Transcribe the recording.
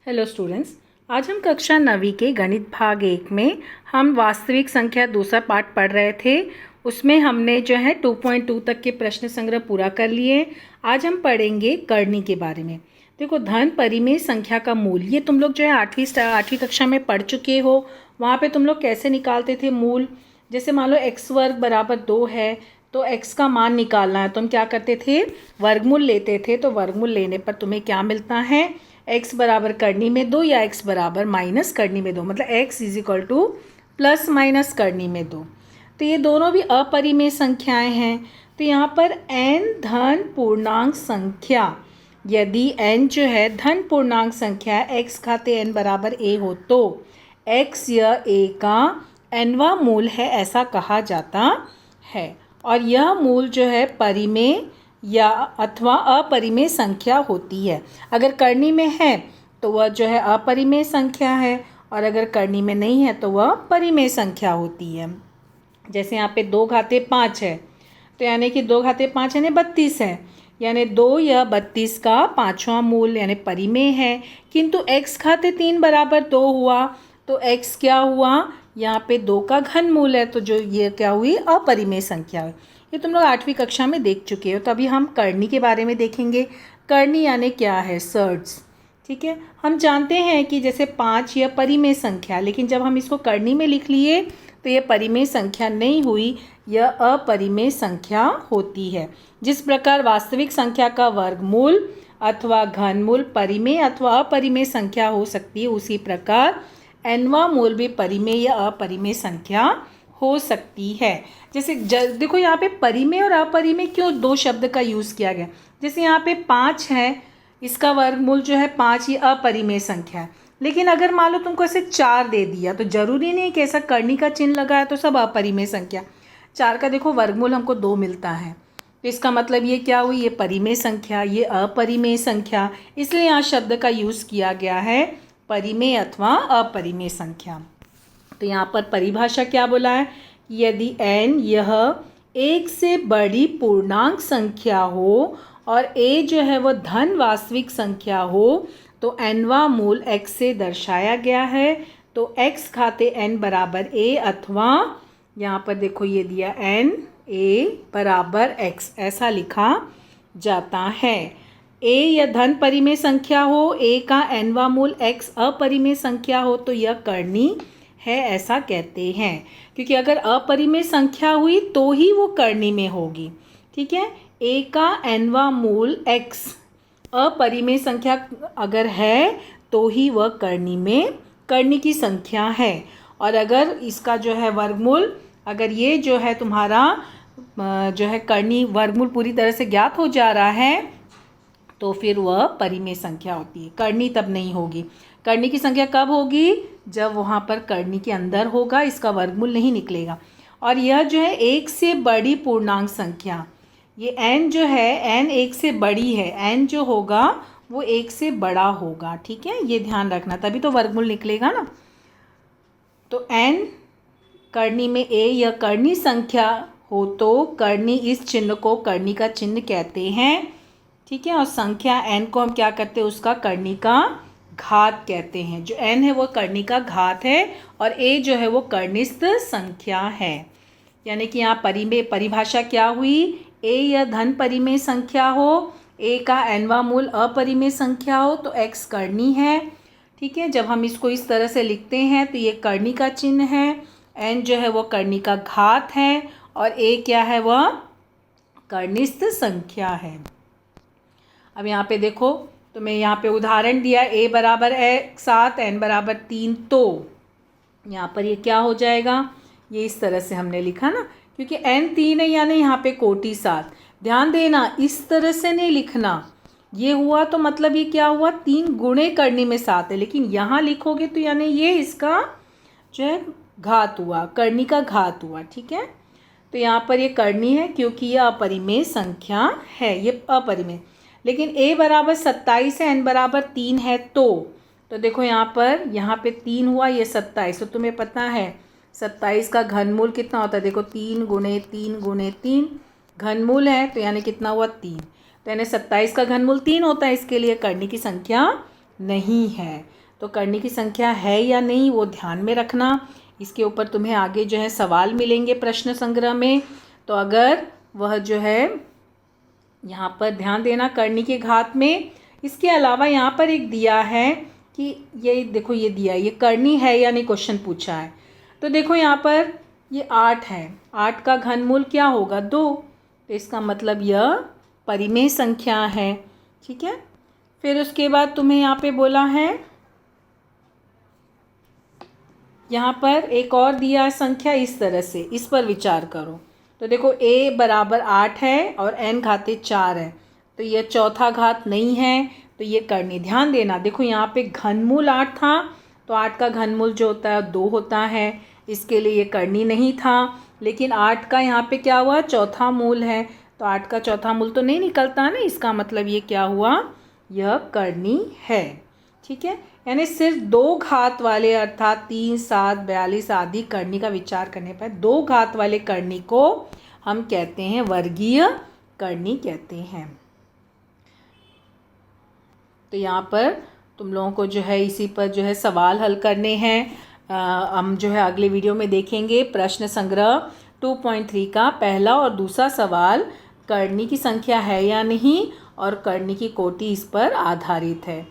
Hello students, आज हम कक्षा 9वीं के गणित भाग 1 में हम वास्तविक संख्या दूसरा पाठ पढ़ रहे थे। उसमें हमने जो है 2.2 तक के प्रश्न संग्रह पूरा कर लिए। आज हम पढ़ेंगे करनी के बारे में। देखो, धन परिमेय संख्या का मूल, ये तुम लोग जो है आठवीं कक्षा में पढ़ चुके हो। वहाँ पे तुम लोग कैसे निकालते थे मूल। जैसे मान लो x वर्ग बराबर 2 है तो x का मान निकालना है तो हम क्या करते थे, वर्गमूल लेते थे। तो वर्गमूल लेने पर तुम्हें क्या मिलता है, x बराबर करनी में 2 या x बराबर माइनस करनी में 2, मतलब x is equal two plus minus करनी में 2। तो ये दोनों भी अपरिमेय संख्याएं हैं। तो यहाँ पर n धन पूर्णांक संख्या, यदि n जो है धन पूर्णांक संख्या है, x खाते n बराबर a हो तो x या a का nवां मूल है ऐसा कहा जाता है। और यह मूल जो है परिमेय या अथवा अपरिमेय संख्या होती है। अगर करनी में है तो वह जो है अपरिमेय संख्या है, और अगर करनी में नहीं है तो वह परिमेय संख्या होती है। जैसे यहाँ पे 2 घाते 5 है तो यानी कि 2 घाते 5 यानी 32 है, यानी 2 या 32 का पाँचवां मूल यानी परिमेय है। किंतु x खाते 3 बराबर 2 हुआ तो x क्या हुआ, यहाँ पे 2 का घन मूल है, तो जो ये क्या हुई, अपरिमेय संख्या हुई। ये तुम लोग 8वीं कक्षा में देख चुके हो। तो अभी हम करनी के बारे में देखेंगे। करनी यानी क्या है, सर्ड्स। ठीक है, हम जानते हैं कि जैसे 5 यह परिमेय संख्या, लेकिन जब हम इसको करनी में लिख लिए तो ये परिमेय संख्या नहीं हुई, यह अपरिमेय संख्या होती है। जिस प्रकार वास्तविक संख्या का वर्गमूल अथवा घनमूल परिमेय अथवा अपरिमेय संख्या हो सकती है, उसी प्रकार nवां मूल भी परिमेय या अपरिमेय संख्या हो सकती है। जैसे देखो, यहाँ पे परिमेय और अपरिमेय क्यों दो शब्द का यूज़ किया गया। जैसे यहाँ पे 5 है, इसका वर्गमूल जो है 5, ये अपरिमेय संख्या है। लेकिन अगर मान लो तुमको ऐसे 4 दे दिया तो ज़रूरी नहीं कि ऐसा करनी का चिन्ह लगा है तो सब अपरिमेय संख्या। 4 का देखो वर्गमूल हमको 2 मिलता है, तो इसका मतलब ये क्या हुई, ये परिमेय संख्या, ये अपरिमेय संख्या। इसलिए यहाँ शब्द का यूज़ किया गया है परिमेय अथवा अपरिमेय संख्या। तो यहाँ पर परिभाषा क्या बोला है, यदि n यह 1 से बड़ी पूर्णांक संख्या हो और a जो है वो धन वास्तविक संख्या हो तो nवां मूल x से दर्शाया गया है। तो x खाते n बराबर a, अथवा यहाँ पर देखो ये दिया n a बराबर x, ऐसा लिखा जाता है। a या धन परिमेय संख्या हो, a का nवां मूल x अपरिमेय संख्या हो तो यह करनी है ऐसा कहते हैं। क्योंकि अगर अपरिमेय संख्या हुई तो ही वो करनी में होगी। ठीक है, a का nवां मूल x अपरिमेय संख्या अगर है तो ही वह करनी की संख्या है। और अगर इसका जो है वर्गमूल, अगर ये जो है तुम्हारा जो है करनी वर्गमूल पूरी तरह से ज्ञात हो जा रहा है तो फिर वह परिमेय संख्या होती है, करनी तब नहीं होगी। करनी की संख्या कब होगी, जब वहाँ पर करनी के अंदर होगा, इसका वर्गमूल नहीं निकलेगा। और यह जो है 1 से बड़ी पूर्णांक संख्या, ये n जो है n 1 से बड़ी है, n जो होगा वो 1 से बड़ा होगा। ठीक है, ये ध्यान रखना, तभी तो वर्गमूल निकलेगा ना। तो n करनी में a या करनी संख्या हो तो करनी, इस चिन्ह को करनी का चिन्ह कहते हैं। ठीक है, और संख्या n को हम क्या करते हैं, उसका करनी का घात कहते हैं। जो n है वो करनी का घात है और a जो है वो कर्निस्थ संख्या है। यानी कि यहाँ परिभाषा क्या हुई, a या धन परिमेय संख्या हो, a का nवां मूल अपरिमेय संख्या हो तो x करनी है। ठीक है, जब हम इसको इस तरह से लिखते हैं तो ये करनी का चिन्ह है, n जो है वो करनी का घात है और a क्या है, वह कर्निस्थ संख्या है। अब यहाँ पे देखो, तो मैं यहाँ पे उदाहरण दिया, a बराबर है 7, n बराबर 3, तो यहाँ पर ये क्या हो जाएगा, ये इस तरह से हमने लिखा ना, क्योंकि n 3 है यानी यहाँ पे कोटि 7। ध्यान देना, इस तरह से नहीं लिखना, ये हुआ तो मतलब ये क्या हुआ, 3 गुणे करनी में 7 है, लेकिन यहाँ लिखोगे तो यानी ये इसका जो है घात हुआ, करनी का घात हुआ। ठीक है, तो यहाँ पर ये करनी है क्योंकि ये अपरिमेय संख्या है, ये अपरिमेय। लेकिन a बराबर 27 है, n बराबर 3 है तो देखो यहाँ पे 3 हुआ, ये 27। तो तुम्हें पता है 27 का घनमूल कितना होता है, देखो 3 गुणे 3 गुणे 3 घनमूल है, तो यानी कितना हुआ 3। तो यानी 27 का घनमूल 3 होता है, इसके लिए करनी की संख्या नहीं है। तो करनी की संख्या है या नहीं वो ध्यान में रखना। इसके ऊपर तुम्हें आगे जो है सवाल मिलेंगे प्रश्न संग्रह में, तो अगर वह जो है यहाँ पर ध्यान देना करनी के घात में। इसके अलावा यहाँ पर एक दिया है कि ये देखो, ये दिया, ये करनी है या नहीं क्वेश्चन पूछा है। तो देखो यहाँ पर ये 8 है, 8 का घनमूल क्या होगा 2, तो इसका मतलब यह परिमेय संख्या है। ठीक है। फिर उसके बाद तुम्हें यहाँ पे बोला है, यहाँ पर एक और दिया है संख्या इस तरह से, इस पर विचार करो। तो देखो a बराबर 8 है और n घाते 4 है, तो यह चौथा घात नहीं है, तो ये करनी। ध्यान देना, देखो यहाँ पे घनमूल 8 था, तो 8 का घनमूल जो होता है 2 होता है, इसके लिए ये करनी नहीं था। लेकिन 8 का यहाँ पे क्या हुआ, चौथा मूल है, तो 8 का चौथा मूल तो नहीं निकलता ना, इसका मतलब ये क्या हुआ, यह करनी है। ठीक है। यानी सिर्फ 2 घात वाले अर्थात 3, 7, 42 आदि करनी का विचार करने पर 2 घात वाले करनी को हम कहते हैं वर्गीय करनी कहते हैं। तो यहाँ पर तुम लोगों को जो है इसी पर जो है सवाल हल करने हैं। हम जो है अगले वीडियो में देखेंगे प्रश्न संग्रह 2.3 का पहला और दूसरा सवाल करनी की संख्या है या नहीं और करनी की कोटि इस पर आधारित है।